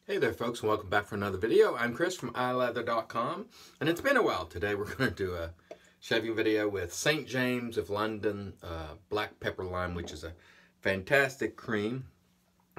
Hey there folks, and welcome back for another video. I'm Chris from iLeather.com, and it's been a while. Today we're going to do a shaving video with St. James of London Black Pepper Lime, which is a fantastic cream.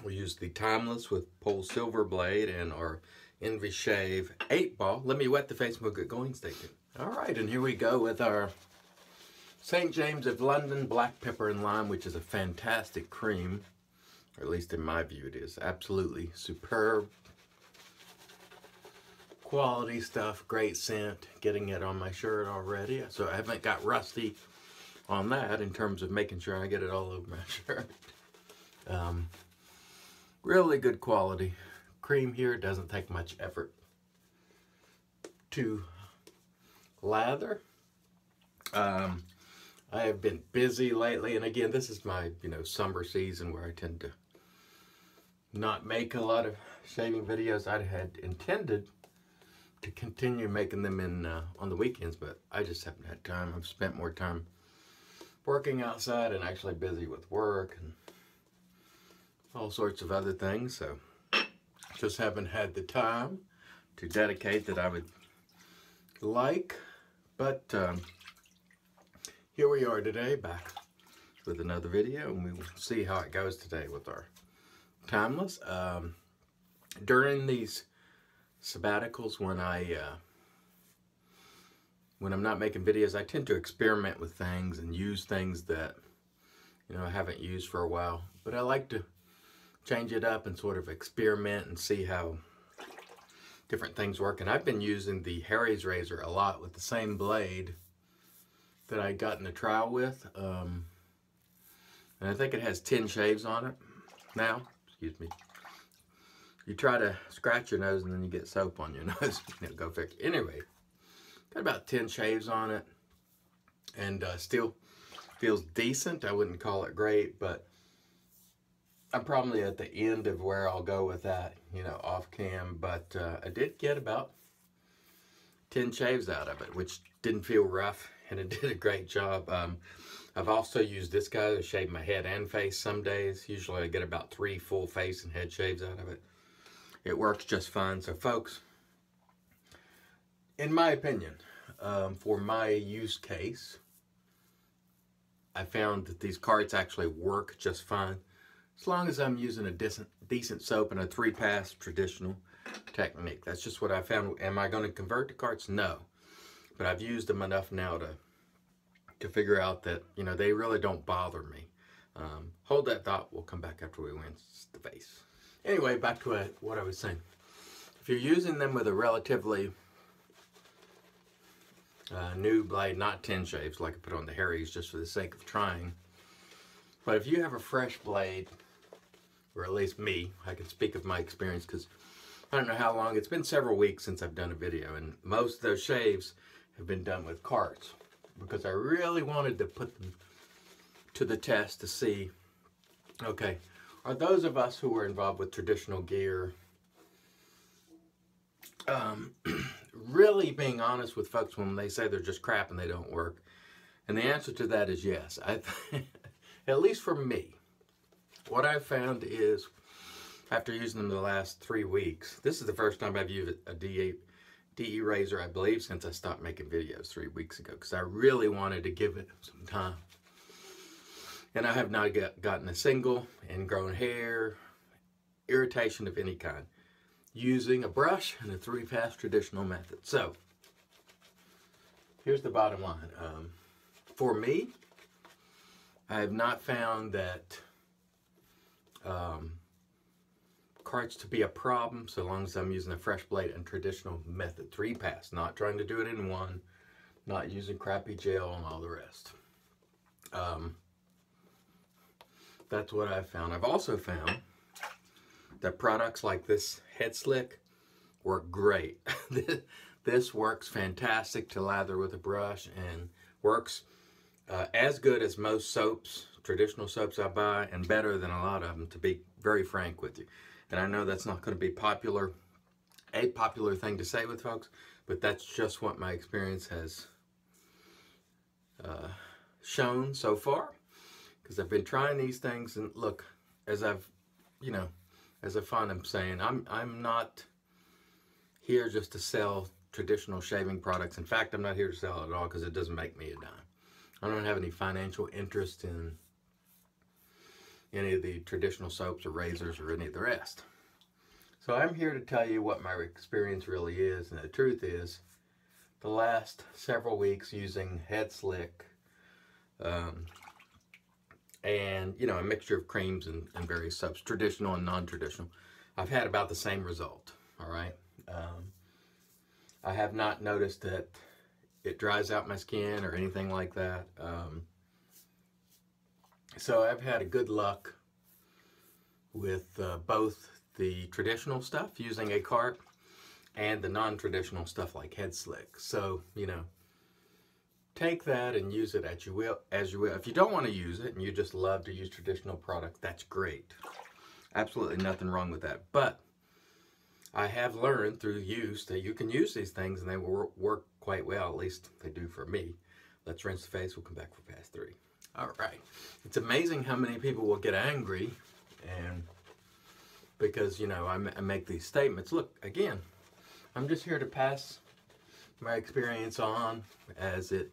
We use the Timeless with Pole Silver Blade and our Envy Shave 8-ball. Let me wet the face and we'll get going. Stay tuned. Alright, and here we go with our St. James of London Black Pepper and Lime, which is a fantastic cream. Or at least in my view it is. Absolutely superb quality stuff, great scent. Getting it on my shirt already, so I haven't got rusty on that in terms of making sure I get it all over my shirt. Really good quality cream here. Doesn't take much effort to lather. I have been busy lately, and again, this is my summer season where I tend to not make a lot of shaving videos. I had intended to continue making them on the weekends, but I just haven't had time. I've spent more time working outside and actually busy with work and all sorts of other things, so just haven't had the time to dedicate that I would like. But here we are today, back with another video, and we will see how it goes today with our Timeless. During these sabbaticals, when I'm not making videos, I tend to experiment with things and use things that I haven't used for a while. But I like to change it up and sort of experiment and see how different things work. And I've been using the Harry's razor a lot with the same blade that I got in the trial with, and I think it has 10 shaves on it now. Excuse me. You try to scratch your nose and then you get soap on your nose. Go fix it. Anyway, got about 10 shaves on it, and still feels decent. I wouldn't call it great, but I'm probably at the end of where I'll go with that, off cam. But I did get about 10 shaves out of it, which didn't feel rough, and it did a great job. I've also used this guy to shave my head and face some days. Usually I get about 3 full face and head shaves out of it. It works just fine. So folks, in my opinion, for my use case, I found that these carts actually work just fine, as long as I'm using a decent soap and a 3-pass traditional technique. That's just what I found. Am I going to convert to carts? No. But I've used them enough now to figure out that, they really don't bother me. Hold that thought. We'll come back after we rinse the face. Anyway, back to what I was saying. If you're using them with a relatively new blade, not 10 shaves like I put on the Harry's just for the sake of trying, but if you have a fresh blade, or at least me, I can speak of my experience because I don't know how long. It's been several weeks since I've done a video, and most of those shaves have been done with carts because I really wanted to put them to the test to see, okay, are those of us who were involved with traditional gear really being honest with folks when they say they're just crap and they don't work? And the answer to that is yes. At least for me, what I've found is, after using them the last 3 weeks, this is the first time I've used a DE razor, I believe, since I stopped making videos 3 weeks ago, because I really wanted to give it some time. And I have not gotten a single ingrown hair, irritation of any kind, using a brush and a 3-pass traditional method. So, here's the bottom line. For me, I have not found that carts to be a problem so long as I'm using a fresh blade and traditional method, 3-pass, not trying to do it in one, not using crappy gel and all the rest. That's what I've found. I've also found that products like this head slick work great. This works fantastic to lather with a brush, and works as good as most soaps, traditional soaps I buy, and better than a lot of them, to be very frank with you. And I know that's not going to be a popular thing to say with folks, but that's just what my experience has shown so far. Because I've been trying these things, and look, as I've as I find I'm saying, I'm not here just to sell traditional shaving products. In fact, I'm not here to sell it at all because it doesn't make me a dime. I don't have any financial interest in any of the traditional soaps or razors or any of the rest. So I'm here to tell you what my experience really is, and the truth is, the last several weeks using Head Slick and, you know, a mixture of creams and various soaps, traditional and non-traditional, I've had about the same result, all right? I have not noticed that it dries out my skin or anything like that. So I've had a good luck with both the traditional stuff using a cart and the non-traditional stuff like Head Slick. So, you know, take that and use it as you will. If you don't want to use it and you just love to use traditional product, that's great. Absolutely nothing wrong with that. But I have learned through use that you can use these things and they will work quite well. At least they do for me. Let's rinse the face. We'll come back for fast 3. All right. It's amazing how many people will get angry and because, you know, I make these statements. Look, again, I'm just here to pass my experience on as it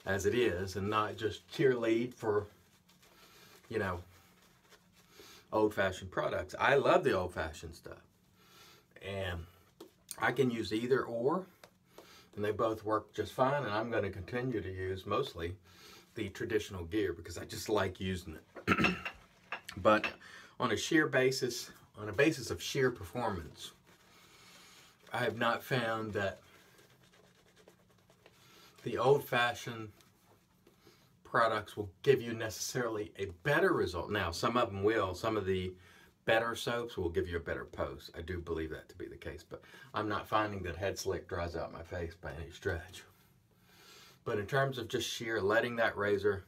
is and not just cheerlead for, you know, old-fashioned products. I love the old-fashioned stuff. And I can use either or, and they both work just fine, and I'm going to continue to use mostly the traditional gear because I just like using it. But on a sheer basis, on a basis of sheer performance, I have not found that the old-fashioned products will give you necessarily a better result. Now, some of them will. Some of the better soaps will give you a better post. I do believe that to be the case, but I'm not finding that Head Slick dries out my face by any stretch. But in terms of just sheer letting that razor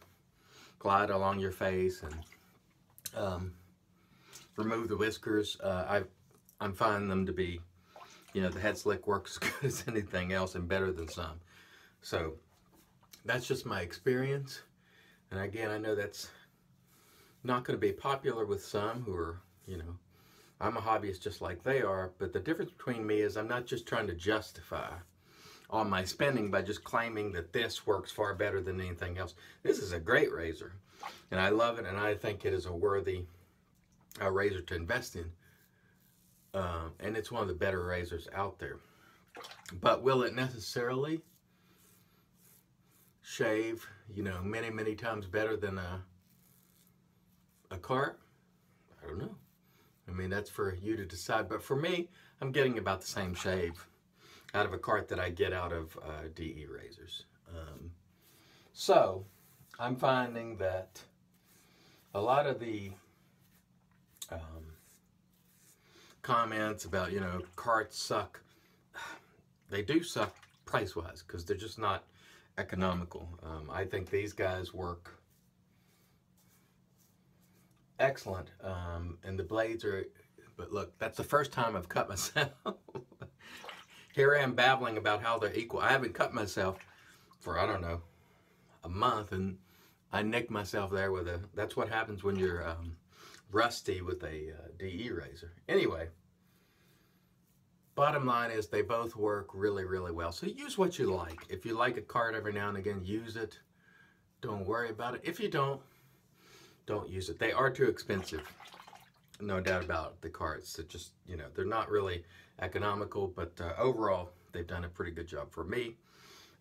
glide along your face and remove the whiskers, I'm finding them to be, you know, the Head Slick works as good as anything else and better than some. So that's just my experience. And again, I know that's not going to be popular with some who are, you know, I'm a hobbyist just like they are, but the difference between me is I'm not just trying to justify all my spending by just claiming that this works far better than anything else. This is a great razor, and I love it, and I think it is a worthy razor to invest in, and it's one of the better razors out there. But will it necessarily shave, you know, many, many times better than a cart? I don't know. I mean, that's for you to decide. But for me, I'm getting about the same shave out of a cart that I get out of DE razors. So I'm finding that a lot of the comments about, you know, carts suck, they do suck price-wise because they're just not economical. I think these guys work excellent, and the blades are, but look, that's the first time I've cut myself. Here I am babbling about how they're equal. I haven't cut myself for, I don't know, a month, and I nicked myself there with a, that's what happens when you're rusty with a DE razor. Anyway, bottom line is they both work really, really well. So use what you like. If you like a cart every now and again, use it. Don't worry about it. If you don't use it. They are too expensive. No doubt about the carts. It just, you know, they're not really economical, but overall, they've done a pretty good job for me.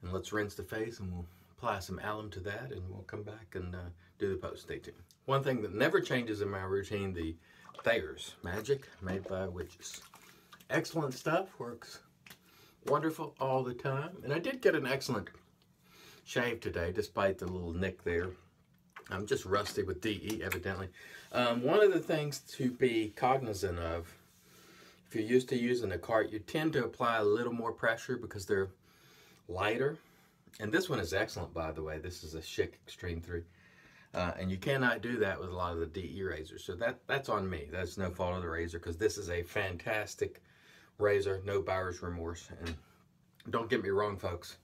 And let's rinse the face and we'll apply some alum to that and we'll come back and do the post. Stay tuned. One thing that never changes in my routine, the Thayers Magic made by witches. Excellent stuff, works wonderful all the time. And I did get an excellent shave today, despite the little nick there. I'm just rusty with DE, evidently. One of the things to be cognizant of, if you're used to using a cart, you tend to apply a little more pressure because they're lighter. And this one is excellent, by the way. This is a Schick Extreme 3. And you cannot do that with a lot of the DE razors. So that's on me. That's no fault of the razor because this is a fantastic razor. No buyer's remorse. And don't get me wrong, folks.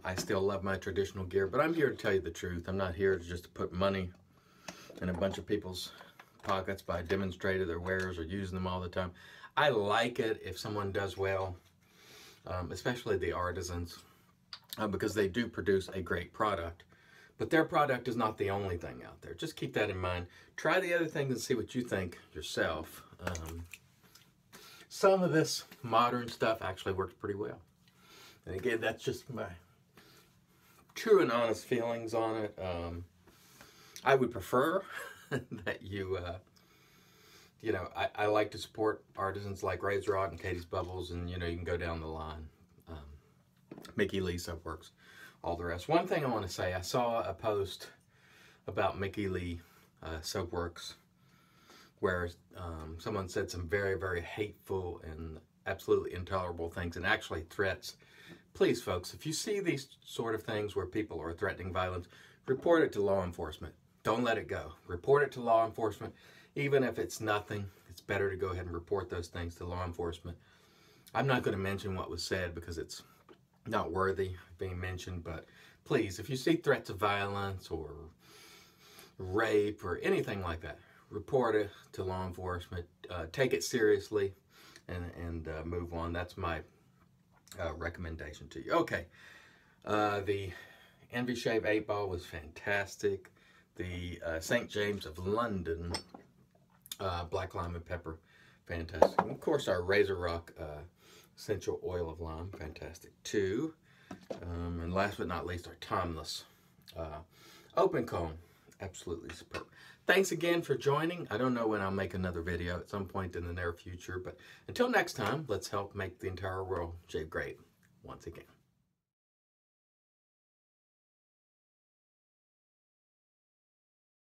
I still love my traditional gear, but I'm here to tell you the truth. I'm not here just to put money in a bunch of people's pockets by demonstrating their wares or using them all the time. I like it if someone does well, especially the artisans, because they do produce a great product. But their product is not the only thing out there. Just keep that in mind. Try the other things and see what you think yourself. Some of this modern stuff actually works pretty well. And again, that's just my true and honest feelings on it. I would prefer that you, you know, I like to support artisans like RazoRock and Katie's Bubbles, and, you know, you can go down the line. Mickey Lee Soapworks, all the rest. One thing I want to say, I saw a post about Mickey Lee Soapworks where someone said some very, very hateful and absolutely intolerable things, and actually threats. Please, folks, if you see these sort of things where people are threatening violence, report it to law enforcement. Don't let it go. Report it to law enforcement. Even if it's nothing, it's better to go ahead and report those things to law enforcement. I'm not going to mention what was said because it's not worthy of being mentioned, but please, if you see threats of violence or rape or anything like that, report it to law enforcement. Take it seriously and move on. That's my recommendation to you. Okay, the Envy Shave 8-Ball was fantastic. The St. James of London Black Lime and Pepper, fantastic. And of course, our RazoRock Essential Oil of Lime, fantastic too. And last but not least, our Timeless Open Comb, absolutely superb. Thanks again for joining. I don't know when I'll make another video, at some point in the near future, but until next time, let's help make the entire world shave great once again.